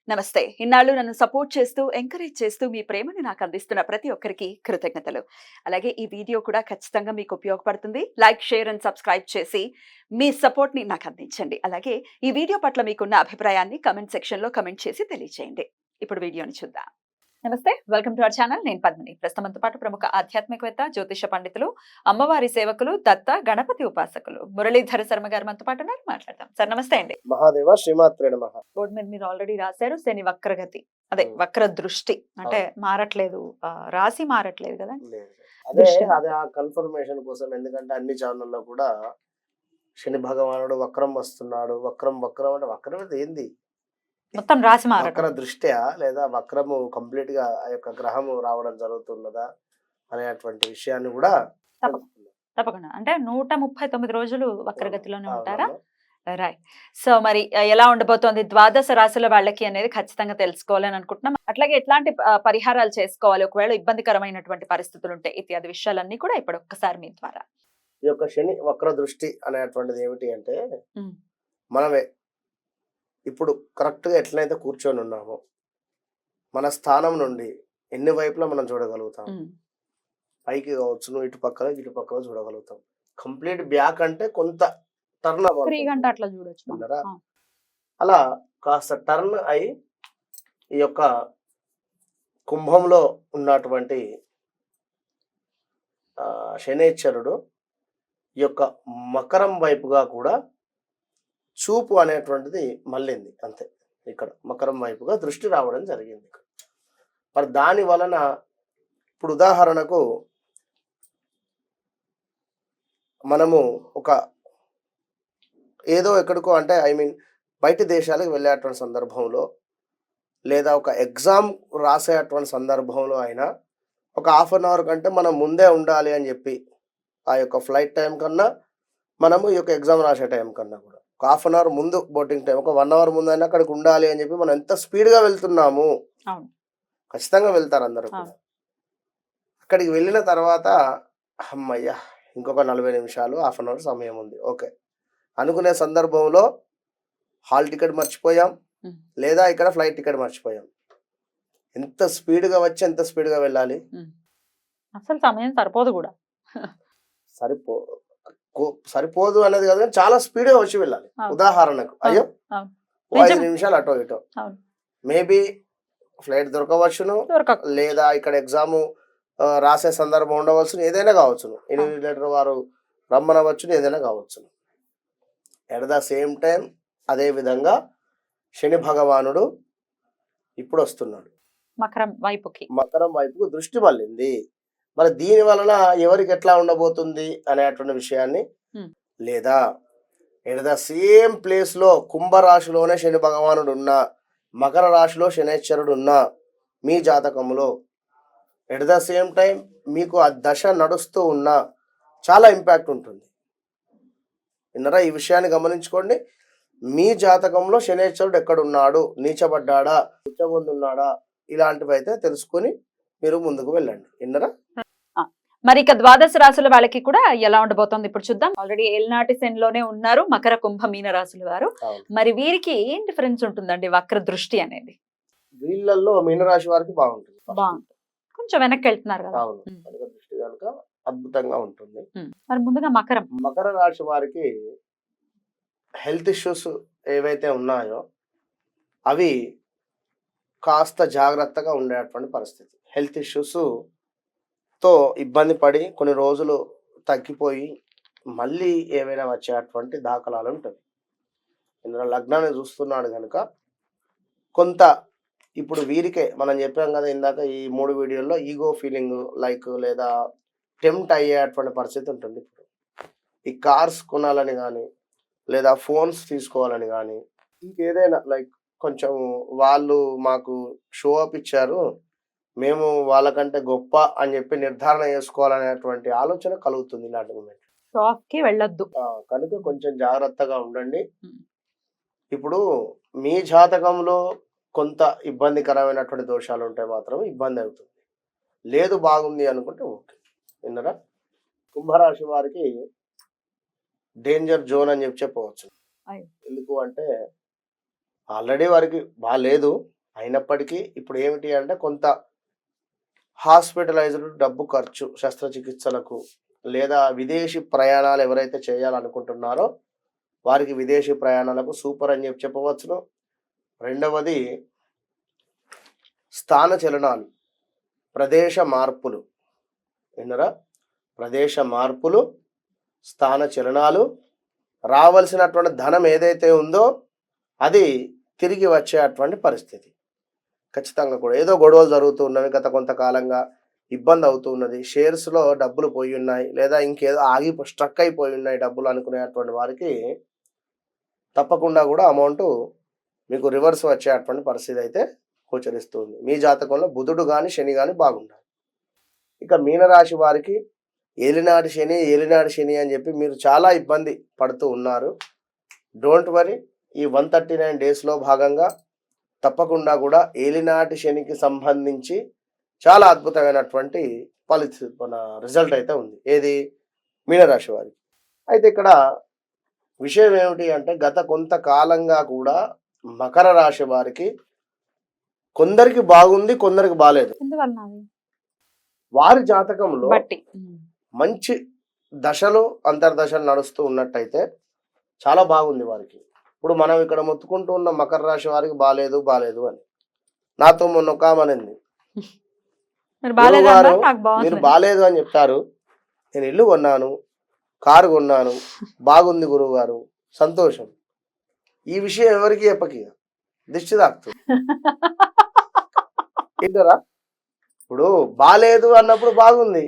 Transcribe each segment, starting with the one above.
నమస్తే. ఇన్నాళ్ళు నన్ను సపోర్ట్ చేస్తూ, ఎంకరేజ్ చేస్తూ మీ ప్రేమని నాకు అందిస్తున్న ప్రతి ఒక్కరికి కృతజ్ఞతలు. అలాగే ఈ వీడియో కూడా ఖచ్చితంగా మీకు ఉపయోగపడుతుంది. లైక్, షేర్ అండ్ సబ్స్క్రైబ్ చేసి మీ సపోర్ట్‌ని నాకు అందించండి. అలాగే ఈ వీడియో పట్ల మీకున్న అభిప్రాయాన్ని కామెంట్ సెక్షన్‌లో కామెంట్ చేసి తెలియజేయండి. ఇప్పుడు వీడియోని చూద్దాం. నమస్తే. Welcome to our channel. నేను పద్మిని. ప్రస్తుతం మనతో పాటు ప్రముఖ ఆధ్యాత్మికవేత్త, జ్యోతిష పండితులు, అమ్మవారి సేవకులు, దత్త, గణపతి ఉపాసకులు మురళీధర శర్మ గారు మనతో పాటు ఉన్నారు. మాట్లాడదాం. సార్ నమస్తే అండి. మహాదేవ శ్రీమాత్రే నమః. బోర్డు మీద మీరు ఆల్రెడీ రాశారు శని వక్రగతి, అదే వక్ర దృష్టి అంటే మారట్లేదు, రాశి మారట్లేదు కదా. లేదు. అదే ఆ కన్ఫర్మేషన్ కోసం, ఎందుకంటే అన్ని ఛానల్లో కూడా శని భగవానుడు వక్రం వస్తున్నాడు, వక్రం అంటే వక్రం అయితే ఏంది, మొత్తం రాశి వక్ర మారట్లేదు. దృష్ట్యా లేదా వక్రము కంప్లీట్ గా ఆ యొక్క గ్రహము రావడం జరుగుతున్నదా అనేటువంటి విషయాన్ని కూడా తప్పకుండా. అంటే 139 రోజులు వక్రగతిలోనే ఉంటారా? అవునమ్మా. రైట్. సో మరి ఎలా ఉండబోతోంది ద్వాదశ రాశుల వాళ్ళకి అనేది ఖచ్చితంగా తెలుసుకోవాలని అనుకుంటున్నాం. అట్లాగే ఎట్లాంటి పరిహారాలు చేసుకోవాలి ఒకవేళ ఇబ్బందికరమైనటువంటి పరిస్థితులు ఉంటే, ఇత్యాది విషయాలన్నీ కూడా ఇప్పుడు ఒక్కసారి మీ ద్వారా. ఈ యొక్క శని వక్ర దృష్టి అనేటువంటిది ఏమిటి అంటే, ఉమ్, మనమే ఇప్పుడు కరెక్ట్ గా ఎట్లయితే కూర్చొని ఉన్నామో మన స్థానం నుండి ఎన్ని వైపులా మనం చూడగలుగుతాం. ఉమ్, పైకి కావచ్చు, ఇటు పక్కన చూడగలుగుతాం. కంప్లీట్ బ్యాక్ అంటే కొంత టర్న్ 3 గంట అట్లా చూడొచ్చు మనం. ఉన్నారా? ఆ, అలా కాస్త టర్న్ అయి ఈ యొక్క కుంభంలో ఉన్నటువంటి శనేశ్వరుడు ఈ యొక్క మకరం వైపుగా కూడా చూపు అనేటువంటిది మళ్ళింది. అంతే, ఇక్కడ మకరం వైపుగా దృష్టి రావడం జరిగింది. మరి దాని వలన ఇప్పుడు ఉదాహరణకు మనము ఒక ఏదో ఎక్కడికో అంటే బయట దేశాలకు వెళ్ళేటువంటి సందర్భంలో, లేదా ఒక ఎగ్జామ్ రాసేటువంటి సందర్భంలో అయినా ఒక హాఫ్ అన్ అవర్ కంటే మనం ముందే ఉండాలి అని చెప్పి, ఆ యొక్క ఫ్లైట్ టైం కన్నా మనము ఈ యొక్క ఎగ్జామ్ రాసే టైం కన్నా కూడా ఒక హాఫ్ అన్ అవర్ ముందు, బోర్డింగ్ టైం ఒక 1 అవర్ ముందైనా అక్కడికి ఉండాలి అని చెప్పి మనం ఎంత స్పీడ్గా వెళ్తున్నాము. అవును. ఖచ్చితంగా వెళ్తారు అందరూ కూడా. అక్కడికి వెళ్ళిన తర్వాత అమ్మయ్య ఇంకొక 40 నిమిషాలు, హాఫ్ అన్ అవర్ సమయం ఉంది, ఓకే అనుకునే సందర్భంలో హాల్ టికెట్ మర్చిపోయాం, లేదా ఇక్కడ ఫ్లైట్ టికెట్ మర్చిపోయాం. ఎంత స్పీడ్గా వచ్చి ఎంత స్పీడ్గా వెళ్ళాలి, అసలు సమయం సరిపోదు కూడా. సరిపోదు అనేది కాదు, కానీ చాలా స్పీడ్గా వచ్చి వెళ్ళాలి. ఉదాహరణకు అయ్యో అవును. 5 నిమిషాలు అటో ఇటో, అవును. మేబీ ఫ్లైట్ దొరకవచ్చును, లేదా ఇక్కడ ఎగ్జామ్ రాసే సందర్భం ఉండవచ్చును, ఏదైనా కావచ్చును, ఇన్విజిలేటర్ వారు రమ్మనవచ్చును, ఏదైనా కావచ్చును. ఎట్ ద సేమ్ టైం అదే విధంగా శని భగవానుడు ఇప్పుడు వస్తున్నాడు మకరం వైపుకు దృష్టి మళ్ళింది. మరి దీని వలన ఎవరికి ఎట్లా ఉండబోతుంది అనేటువంటి విషయాన్ని, లేదా ఎట్ ద సేమ్ ప్లేస్ లో కుంభరాశిలోనే శని భగవానుడు ఉన్నా, మకర రాశిలో శనేశ్వరుడు ఉన్నా, మీ జాతకంలో ఎట్ ద సేమ్ టైం మీకు ఆ దశ నడుస్తూ ఉన్నా చాలా ఇంపాక్ట్ ఉంటుంది. విన్నారా? ఈ విషయాన్ని గమనించుకోండి. మీ జాతకంలో శనేశ్వరుడు ఎక్కడున్నాడు, నీచబడ్డాడా, ఉచ్చబొందున్నాడా, ఇలాంటివి అయితే తెలుసుకొని మీరు ముందుకు వెళ్ళండి. విన్నారా? మరి ఇక ద్వాదశ రాశుల వాళ్ళకి కూడా ఎలా ఉండబోతోంది ఇప్పుడు చూద్దాం. ఆల్రెడీ ఏళ్నాటి శనిలోనే ఉన్నారు మకర, కుంభ, మీన రాశుల వారు. మరి వీరికి ఏం డిఫరెన్స్ ఉంటుందండి వక్ర దృష్టి అనేది? వీళ్ళల్లో మీనరాశి వారికి బాగుంటుంది. కొంచెం వెనక్కి వెళ్తున్నారు కదా. అవును, కనుక దృష్టి కనుక అద్భుతంగా ఉంటుంది. మరి ముందుగా మకర రాశి వారికి హెల్త్ ఇష్యూస్ ఏవైతే ఉన్నాయో అవి కాస్త జాగ్రత్తగా ఉండేటువంటి పరిస్థితి. హెల్త్ ఇష్యూస్ తో ఇబ్బంది పడి కొన్ని రోజులు తగ్గిపోయి మళ్ళీ ఏవైనా వచ్చేటువంటి దాఖలాలు ఉంటుంది. ఇందులో లగ్నాన్ని చూస్తున్నాడు కనుక కొంత ఇప్పుడు వీరికే మనం చెప్పాం కదా ఇందాక ఈ 3 వీడియోల్లో, ఈగో ఫీలింగ్ లైక్ లేదా టెంప్ట్ అయ్యేటువంటి పరిస్థితి ఉంటుంది. ఇప్పుడు ఈ కార్స్ కొనాలని కానీ, లేదా ఫోన్స్ తీసుకోవాలని కానీ, ఇంకేదైనా లైక్ కొంచెం వాళ్ళు మాకు షో అప్ ఇచ్చారు, మేము వాళ్ళకంటే గొప్ప అని చెప్పి నిర్ధారణ చేసుకోవాలనేటువంటి ఆలోచన కలుగుతుంది ఇలాంటి మూమెంట్. షాప్కి వెళ్ళొద్దు కనుక కొంచెం జాగ్రత్తగా ఉండండి. ఇప్పుడు మీ జాతకంలో కొంత ఇబ్బందికరమైనటువంటి దోషాలు ఉంటే మాత్రం ఇబ్బంది అవుతుంది. లేదు బాగుంది అనుకుంటే ఓకే. విన్నారా? కుంభరాశి వారికి డేంజర్ జోన్ అని చెప్పవచ్చు. ఎందుకు అంటే ఆల్రెడీ వారికి బాగాలేదు, అయినప్పటికీ ఇప్పుడు ఏమిటి అంటే కొంత హాస్పిటలైజ్డ్ డబ్బు ఖర్చు శస్త్రచికిత్సలకు లేదా విదేశీ ప్రయాణాలు ఎవరైతే చేయాలనుకుంటున్నారో వారికి విదేశీ ప్రయాణాలకు సూపర్ అని చెప్పవచ్చును. రెండవది స్థాన చలనాలు, ప్రదేశ మార్పులు, విన్నరా? ప్రదేశ మార్పులు, స్థాన చలనాలు, రావాల్సినటువంటి ధనం ఏదైతే ఉందో అది తిరిగి వచ్చేటువంటి పరిస్థితి ఖచ్చితంగా కూడా. ఏదో గొడవలు జరుగుతూ ఉన్నవి, గత కొంతకాలంగా ఇబ్బంది అవుతూ ఉన్నది, షేర్స్లో డబ్బులు పోయి ఉన్నాయి, లేదా ఇంకేదో ఆగి స్ట్రక్ అయిపోయి ఉన్నాయి డబ్బులు అనుకునేటువంటి వారికి తప్పకుండా కూడా అమౌంట్ మీకు రివర్స్ వచ్చేటువంటి పరిస్థితి అయితే గోచరిస్తుంది. మీ జాతకంలో బుధుడు కానీ శని కానీ బాగుండాలి. ఇక మీనరాశి వారికి ఏలినాటి శని అని చెప్పి మీరు చాలా ఇబ్బంది పడుతూ ఉన్నారు. డోంట్ వరీ, ఈ 139 డేస్లో భాగంగా తప్పకుండా కూడా ఏలినాటి శనికి సంబంధించి చాలా అద్భుతమైనటువంటి మన రిజల్ట్ అయితే ఉంది. ఏది? మీనరాశి వారికి. అయితే ఇక్కడ విషయం ఏమిటి అంటే గత కొంతకాలంగా కూడా మకర రాశి వారికి కొందరికి బాగుంది, కొందరికి బాలేదు. వారి జాతకంలో మంచి దశలు అంతర్దశలు నడుస్తూ ఉన్నట్టయితే చాలా బాగుంది వారికి. ఇప్పుడు మనం ఇక్కడ మొత్తుకుంటూ ఉన్న మకర రాశి వారికి బాలేదు అని. నాతో మొన్న ఒక ఆమెనింది, మీరు బాలేదు అని చెప్తారు, నేను ఇల్లు కొన్నాను, కారు కొన్నాను, బాగుంది గురువు గారు, సంతోషం. ఈ విషయం ఎవరికి చెప్పకి దిష్టి తాకుతుంది. ఏంటరా? ఇప్పుడు బాలేదు అన్నప్పుడు బాగుంది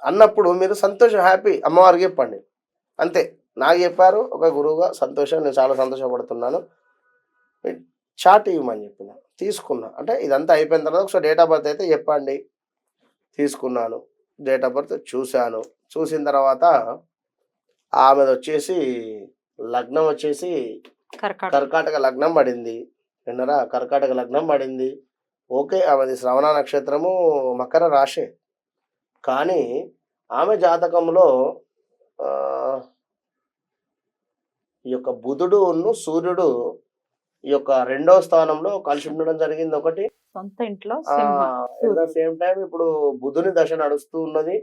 అన్నప్పుడు మీరు సంతోషం, హ్యాపీ అమ్మవారికి చెప్పండి అంతే. నాకు చెప్పారు ఒక గురువుగా, సంతోషం, నేను చాలా సంతోషపడుతున్నాను, చాట్ ఇవ్వమని చెప్పిన, తీసుకున్నా. అంటే ఇదంతా అయిపోయిన తర్వాత ఒకసారి డేట్ ఆఫ్ బర్త్ అయితే చెప్పండి, తీసుకున్నాను. డేట్ ఆఫ్ బర్త్ చూశాను. చూసిన తర్వాత ఆమెది వచ్చేసి లగ్నం వచ్చేసి కర్కాటక లగ్నం పడింది. విన్నరా? కర్కాటక లగ్నం పడింది. ఓకే, ఆమెది శ్రవణ నక్షత్రము, మకర రాశి. కానీ ఆమె జాతకంలో ఈ యొక్క బుధుడు సూర్యుడు ఈ యొక్క 2వ స్థానంలో కలిసి ఉండడం జరిగింది. ఒకటి సొంత ఇంట్లో సేమ్ టైం ఇప్పుడు బుధుని దశ నడుస్తూ ఉన్నది.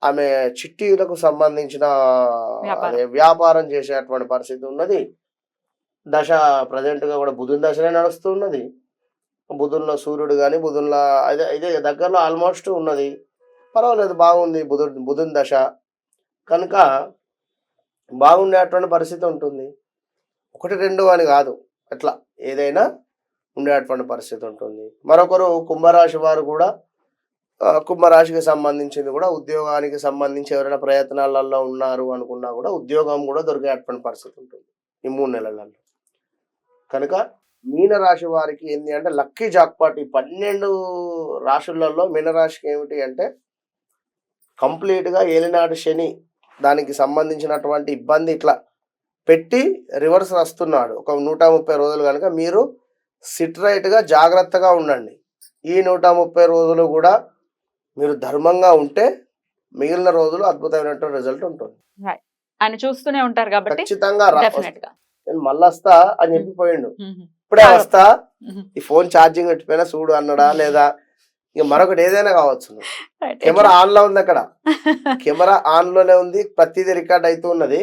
ఆమె చిట్టీలకు సంబంధించిన వ్యాపారం చేసేటువంటి పరిస్థితి ఉన్నది. దశ ప్రజెంట్ గా కూడా బుధుని దశనే నడుస్తూ ఉన్నది. బుధుల్లో సూర్యుడు కానీ బుధుల్లో ఇదే దగ్గరలో ఆల్మోస్ట్ ఉన్నది. పర్వాలేదు, బాగుంది బుధుని దశ కనుక బాగుండేటువంటి పరిస్థితి ఉంటుంది. 1-2 అని కాదు, అట్లా ఏదైనా ఉండేటువంటి పరిస్థితి ఉంటుంది. మరొకరు కుంభరాశి వారు కూడా, కుంభరాశికి సంబంధించింది కూడా, ఉద్యోగానికి సంబంధించి ఎవరైనా ప్రయత్నాలలో ఉన్నారు అనుకున్నా కూడా ఉద్యోగం కూడా దొరికేటువంటి పరిస్థితి ఉంటుంది ఈ 3 నెలలలో. కనుక మీనరాశి వారికి ఏంటి అంటే లక్కీ జాక్పాట్. ఈ 12 రాశులలో మీనరాశికి ఏమిటి అంటే కంప్లీట్గా ఏలినాటి శని దానికి సంబంధించినటువంటి ఇబ్బంది ఇట్లా పెట్టి రివర్స్ వస్తున్నాడు. ఒక 130 రోజులు కనుక మీరు సిట్రైట్గా జాగ్రత్తగా ఉండండి. ఈ 130 రోజులు కూడా మీరు ధర్మంగా ఉంటే మిగిలిన రోజులు అద్భుతమైనటువంటి రిజల్ట్ ఉంటుంది. ఆయన చూస్తూనే ఉంటారు కాబట్టి ఖచ్చితంగా నేను మళ్ళీ వస్తా అని చెప్పిపోయిండు. ఇప్పుడే వస్తా, ఈ ఫోన్ ఛార్జింగ్ పెట్టిపోయినా చూడు అన్నాడా, లేదా ఇక మరొకటి ఏదైనా కావచ్చు. కెమెరా ఆన్ లో ఉంది, అక్కడ కెమెరా ఆన్ లోనే ఉంది, ప్రతిదీ రికార్డ్ అవుతూ ఉన్నది.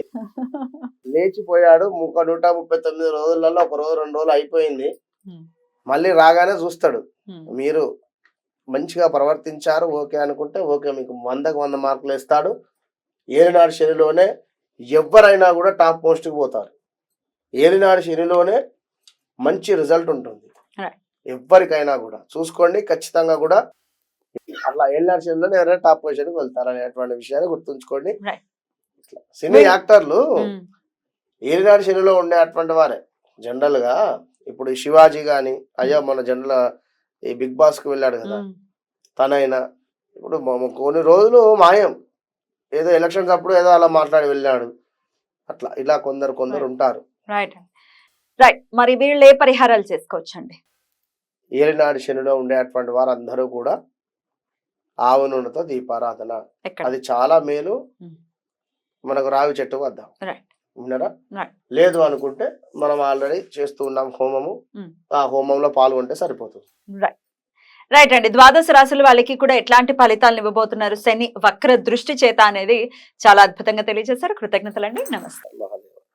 లేచిపోయాడు 139 రోజులలో 1 రోజు 2 రోజులు అయిపోయింది. మళ్ళీ రాగానే చూస్తాడు. మీరు మంచిగా ప్రవర్తించారు ఓకే అనుకుంటే ఓకే, మీకు 100కు 100 మార్కులు ఇస్తాడు. ఏలినాడు శనిలోనే ఎవరైనా కూడా టాప్ పోస్ట్కి పోతారు. ఏలినాడు శనిలోనే మంచి రిజల్ట్ ఉంటుంది ఎవరికైనా కూడా. చూసుకోండి, ఖచ్చితంగా కూడా అట్లా ఏలినాడు శనిలోనే ఎవరైనా టాప్ పొజిషన్కి వెళ్తారు అనేటువంటి విషయాన్ని గుర్తుంచుకోండి. సినీ యాక్టర్లు ఏలినాడు శనిలో ఉండేటువంటి వారే జనరల్ గా. ఇప్పుడు శివాజీ గాని, అయ్యా మన జనరల్ ఈ బిగ్ బాస్ కి వెళ్ళాడు కదా తనైనా, ఇప్పుడు కొన్ని రోజులు మాయం, ఏదో ఎలక్షన్స్ అప్పుడు ఏదో అలా మాట్లాడి వెళ్ళాడు. అట్లా ఇలా కొందరు ఉంటారు. రైట్. మరి వీళ్ళు ఏ పరిహారాలు చేసుకోవచ్చండి? ఏలినాడు శనిలో ఉండేటువంటి వారు అందరూ కూడా ఆవు నూనెతో దీపారాధన, అది చాలా మేలు. మనకు రావి చెట్టు వద్దాం. విన్నారా? Right. లేదు అనుకుంటే మనం ఆల్రెడీ చేస్తూ ఉన్నాం హోమము, Mm. ఆ హోమంలో పాల్గొంటే సరిపోతుంది. రైట్ అండి. ద్వాదశ రాశుల వాళ్ళకి కూడా ఎట్లాంటి ఫలితాలను ఇవ్వబోతున్నారు శని వక్ర దృష్టి చేత అనేది చాలా అద్భుతంగా తెలియజేశారు. కృతజ్ఞతలండి. నమస్తే. మహా